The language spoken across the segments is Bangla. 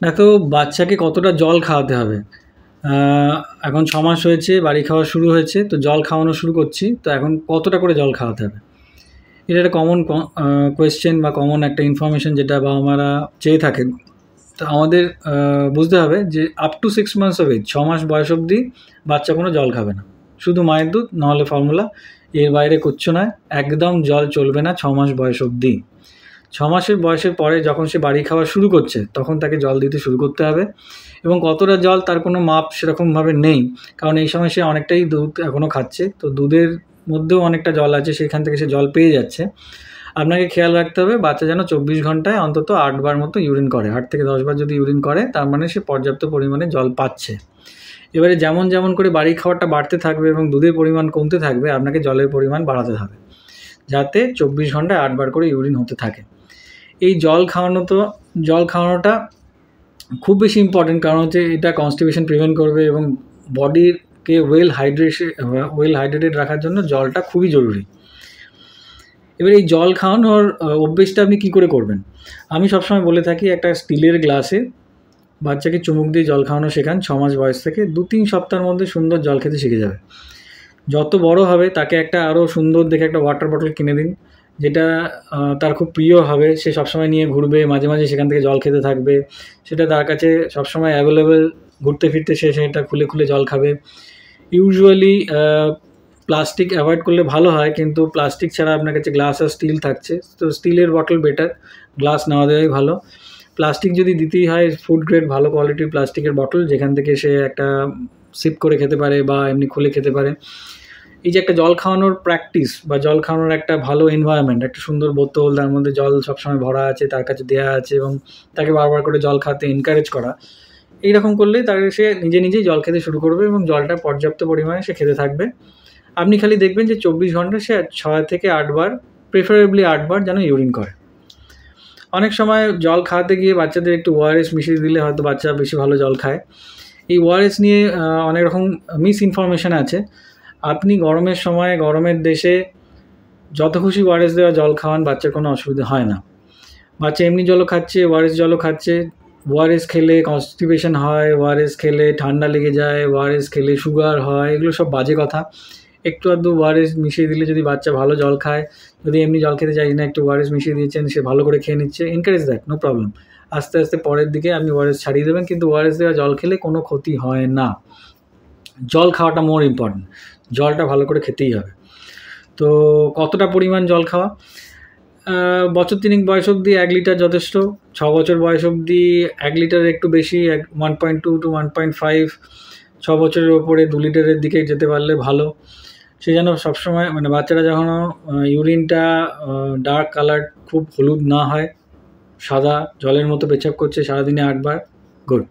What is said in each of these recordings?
দেখো বাচ্চাকে কতটা জল খাওয়াতে হবে। এখন 6 মাস হয়েছে, বাড়ি খাওয়া শুরু হয়েছে, তো জল খাওয়ানো শুরু করছি। তো এখন কতটা করে জল খাওয়াতে হবে? এটা একটা কমন কোয়েশ্চেন বা কমন একটা ইনফরমেশন যেটা বাবা-মারা চেয়ে থাকেন। তো আমাদের বুঝতে হবে যে up to 6 months of age, 6 মাস বয়স অবধি বাচ্চা কোনো জল খাবে না। শুধু মায়ের দুধ নাহলে ফর্মুলা, এর বাইরে কিচ্ছু নয়। একদম জল চলবে না 6 মাস বয়স অবধি। 6 মাসের বয়সের পরে যখন সে বাড়ি খাওয়া শুরু করছে তখন তাকে জল দিতে শুরু করতে হবে, এবং কতটা জল তার কোনো মাপ সেরকমভাবে নেই, কারণ এই সময় সে অনেকটাই দুধ এখনও খাচ্ছে, তো দুধের মধ্যেও অনেকটা জল আছে, সেখান থেকে সে জল পেয়ে যাচ্ছে। আপনাকে খেয়াল রাখতে হবে বাচ্চা যেন 24 ঘন্টায় অন্তত 8 বার মতো ইউরিন করে। 8 থেকে 10 বার যদি ইউরিন করে তার মানে সে পর্যাপ্ত পরিমাণে জল পাচ্ছে। এবারে যেমন যেমন করে বাড়ি খাওয়াটা বাড়তে থাকবে এবং দুধের পরিমাণ কমতে থাকবে, আপনাকে জলের পরিমাণ বাড়াতে হবে, যাতে 24 ঘন্টায় 8 বার করে ইউরিন হতে থাকে। এই জল খাওয়ানোটা খুব বেশি ইম্পর্টেন্ট, কারণ হচ্ছে এটা কনস্টিপেশন প্রিভেন্ট করবে এবং বডিকে ওয়েল হাইড্রেটেড রাখার জন্য জলটা খুবই জরুরি। এবার এই জল খাওয়ানোর অভ্যেসটা আপনি কী করে করবেন? আমি সবসময় বলে থাকি একটা স্টিলের গ্লাসে বাচ্চাকে চুমুক দিয়ে জল খাওয়ানো শেখান 6 মাস বয়স থেকে। 2-3 সপ্তাহের মধ্যে সুন্দর জল খেতে শিখে যাবে। যত বড় হবে তাকে একটা আরও সুন্দর দেখে একটা ওয়াটার বটল কিনে দিন, যেটা তার খুব প্রিয় হবে। সে সবসময় নিয়ে ঘুরবে, মাঝে মাঝে সেখান থেকে জল খেতে থাকবে। সেটা তার কাছে সবসময় অ্যাভেলেবেল, ঘুরতে ফিরতে সে সেটা খুলে খুলে জল খাবে। ইউজুয়ালি প্লাস্টিক অ্যাভয়েড করলে ভালো হয়, কিন্তু প্লাস্টিক ছাড়া আপনার কাছে গ্লাস আর স্টিল থাকছে, তো স্টিলের বটল বেটার, গ্লাস নেওয়া দেওয়াই ভালো। প্লাস্টিক যদি দিতেই হয়, ফুড গ্রেড ভালো কোয়ালিটির প্লাস্টিকের বটল, যেখান থেকে সে একটা সিপ করে খেতে পারে বা এমনি খুলে খেতে পারে। এই যে একটা জল খাওয়ানোর প্র্যাকটিস বা জল খাওয়ানোর একটা ভালো এনভায়রনমেন্ট, একটা সুন্দর বোতল, তার মধ্যে জল সবসময় ভরা আছে, তার কাছে দেওয়া আছে, এবং তাকে বারবার করে জল খাওয়াতে এনকারেজ করা, এইরকম করলেই তাকে সে নিজে নিজেই জল খেতে শুরু করবে এবং জলটা পর্যাপ্ত পরিমাণে সে খেতে থাকবে। আপনি খালি দেখবেন যে 24 ঘন্টা সে 6 থেকে 8 বার, প্রেফারেবলি 8 বার যেন ইউরিন করে। অনেক সময় জল খাওয়াতে গিয়ে বাচ্চাদের একটু ওআরএস মিশিয়ে দিলে হয়তো বাচ্চা বেশি ভালো জল খায়। এই ওআরএস নিয়ে অনেক রকম মিস ইনফরমেশান আছে। আপনি গরমের সময়, গরমের দেশে যত খুশি ওআরএস দেওয়া জল খাওয়ান, বাচ্চার কোনো অসুবিধা হয় না। বাচ্চা এমনি জলও খাচ্ছে, ওআরএস জলও খাচ্ছে। ওআরএস খেলে কনস্টিপেশন হয়, ওআরএস খেলে ঠান্ডা লেগে যায়, ওআরএস খেলে সুগার হয়, এগুলো সব বাজে কথা। একটু আধটু ওআরএস মিশিয়ে দিলে যদি বাচ্চা ভালো জল খায়, যদি এমনি জল খেতে চাই না, একটু ওআরএস মিশিয়ে দিয়েছেন, সে ভালো করে খেয়ে নিচ্ছে, এনকারেজ দ্যাট, নো প্রবলেম। আস্তে আস্তে পরের দিকে আপনি ওআরএস ছাড়িয়ে দেবেন, কিন্তু ওআরএস দেওয়া জল খেলে কোনো ক্ষতি হয় না। জল খাওয়াটা মোর ইম্পর্টেন্ট, জলটা ভালো করে খেতেই হবে। তো কতটা পরিমাণ জল খাওয়া? বছর 3 বয়স অবধি 1 লিটার যথেষ্ট। 6 বছর বয়স অবধি 1 লিটারের একটু বেশি, 1.2 to 1.5। 6 বছরের ওপরে 2 লিটারের দিকে যেতে পারলে ভালো। সে যেন সবসময়, মানে বাচ্চারা যখন ইউরিনটা ডার্ক কালার, খুব হলুদ না হয়, সাদা জলের মতো পেচ্ছাপ করছে সারাদিনে 8 বার, গুড।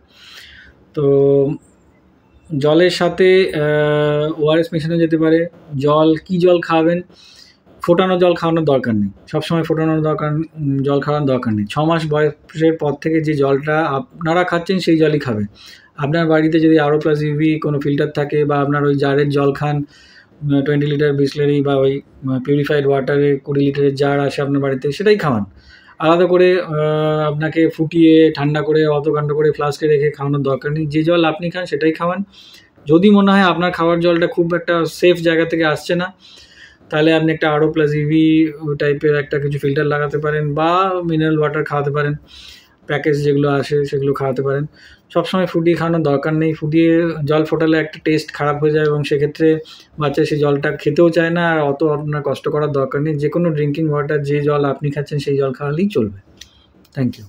তো জলের সাথে ওআরএস মেশানো যেতে পারে। কী জল খাওয়াবেন? ফোটানো জল খাওয়ানোর দরকার নেই, সবসময় জল খাওয়ানোর দরকার নেই। 6 মাস বয়সের পর থেকে যে জলটা আপনারা খাচ্ছেন সেই জলই খাবে। আপনার বাড়িতে যদি RO+UV কোনো ফিল্টার থাকে, বা আপনার ওই জারের জল খান, 20 লিটার বিসলারি বা ওই পিউরিফাইড ওয়াটারে 20 লিটারের জার আসে আপনার বাড়িতে, সেটাই খাওয়ান। আলাদা করে আপনাকে ফুটিয়ে ঠান্ডা করে অত কাণ্ড করে ফ্লাস্কে রেখে খাওয়ানোর দরকার নেই। যে জল আপনি খান সেটাই খাওয়ান। যদি মনে হয় আপনার খাওয়ার জলটা খুব একটা সেফ জায়গা থেকে আসছে না, তাহলে আপনি একটা RO+UV টাইপের একটা কিছু ফিল্টার লাগাতে পারেন, বা মিনারেল ওয়াটার খাওয়াতে পারেন, প্যাকেজ যেগুলো আসে সেগুলো খাওয়াতে পারেন। সবসময় ফুটিয়ে খাওয়ানোর দরকার নেই। ফুটিয়ে জল ফোটালে একটা টেস্ট খারাপ হয়ে যায়, এবং সেক্ষেত্রে বাচ্চা সেই জলটা খেতেও চায় না, আর অত আপনার কষ্ট করার দরকার নেই। যে কোনো ড্রিঙ্কিং ওয়াটার, যে জল আপনি খাচ্ছেন সেই জল খাওয়ালেই চলবে। Thank you.